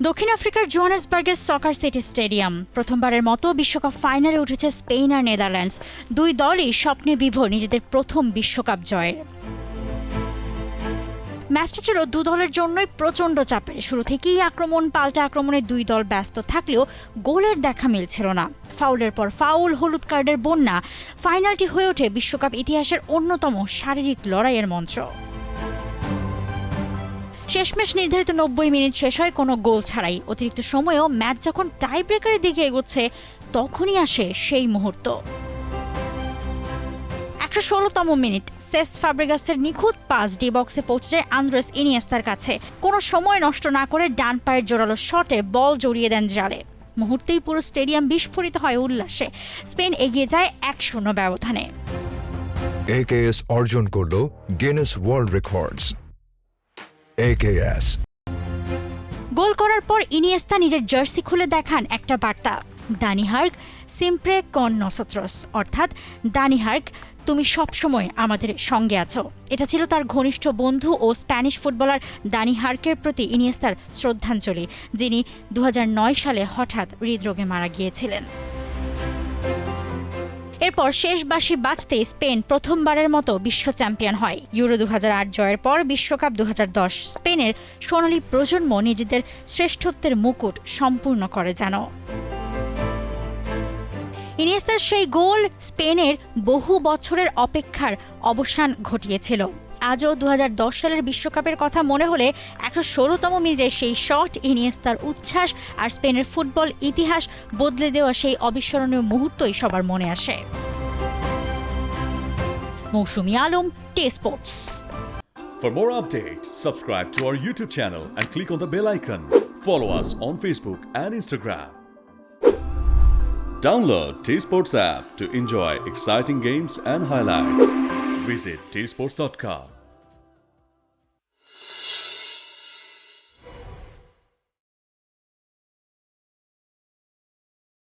দক্ষিণ আফ্রিকার জোহানেসবার্গের সকার city stadium প্রথমবারের মতো বিশ্বকাপ ফাইনালে উঠেছে স্পেন আর নেদারল্যান্ডস। দুই দলই স্বপ্নে বিভোর নিজেদের প্রথম বিশ্বকাপ জয়ের। ম্যাচটা ছিল দু দলের জন্যই প্রচণ্ড চাপের। শুরু থেকেই আক্রমণ পাল্টা আক্রমণে দুই দল ব্যস্ত থাকলেও গোলের দেখা মিলছিল না। ফাউলের পর ফাউল, হলুদ কার্ডের বন্যা। ফাইনালটি হয়ে ওঠে বিশ্বকাপ ইতিহাসের অন্যতম শারীরিক লড়াইয়ের মঞ্চ। শেষমেশ নির্ধারিত 90 মিনিট শেষ হয় কোনো গোল ছাড়াই। অতিরিক্ত সময়েও ম্যাচ যখন টাই ব্রেকারের দিকে এগোচ্ছে তখনই আসে সেই মুহূর্ত। 116তম মিনিট, সেস ফাব্রেগাসের নিখুঁত পাস ডি বক্সে পৌঁছে যায় আন্দ্রেস ইনিয়েস্তার কাছে। কোনো সময় নষ্ট না করে ডান পায়ের জোরালো শটে বল জড়িয়ে দেন জালে। মুহূর্তেই পুরো স্টেডিয়াম বিস্ফোরিত হয় উল্লাসে। স্পেন এগিয়ে যায় 1-0 ব্যবধানে। AKS অর্জন করল গিনেস ওয়ার্ল্ড রেকর্ডস। AKS গোল করার পর ইনিয়েস্তা নিজের জার্সি খুলে দেখান একটা বার্তা, দানি হার্গ সিম্প্রে কন নসত্রস, অর্থাৎ দানি হার্গ, তুমি সবসময় আমাদের সঙ্গে আছো। এটা ছিল তার ঘনিষ্ঠ বন্ধু ও স্প্যানিশ ফুটবলার দানি হার্কের প্রতি ইনিয়েস্তার শ্রদ্ধাঞ্জলি, যিনি 2009 সালে হঠাৎ হৃদরোগে মারা গিয়েছিলেন। এরপর শেষ বাঁশি বাজতে স্পেন প্রথমবারের মতো বিশ্ব চ্যাম্পিয়ন হয়। ইউরো 2008 জয়ের পর বিশ্বকাপ 2010 স্পেনের সোনালী প্রজন্ম নিজেদের শ্রেষ্ঠত্বের মুকুট সম্পূর্ণ করে যেন। ইনিয়েস্তার সেই গোল স্পেনের বহু বছরের অপেক্ষার অবসান ঘটিয়েছিল। আজও 2010 সালের বিশ্বকাপের কথা মনে হলে 116তম মিনিটে সেই শট, ইনিয়েস্তার উচ্ছ্বাস আর স্পেনের ফুটবল ইতিহাস বদলে দেওয়া সেই অবিস্মরণীয় মুহূর্তই সবার মনে আসে। মৌসুমী Alam, T Sports. For more updates, subscribe to our YouTube channel and click on the bell icon. Follow us on Facebook and Instagram. Download T Sports app to enjoy exciting games and highlights. Visit tsports.com.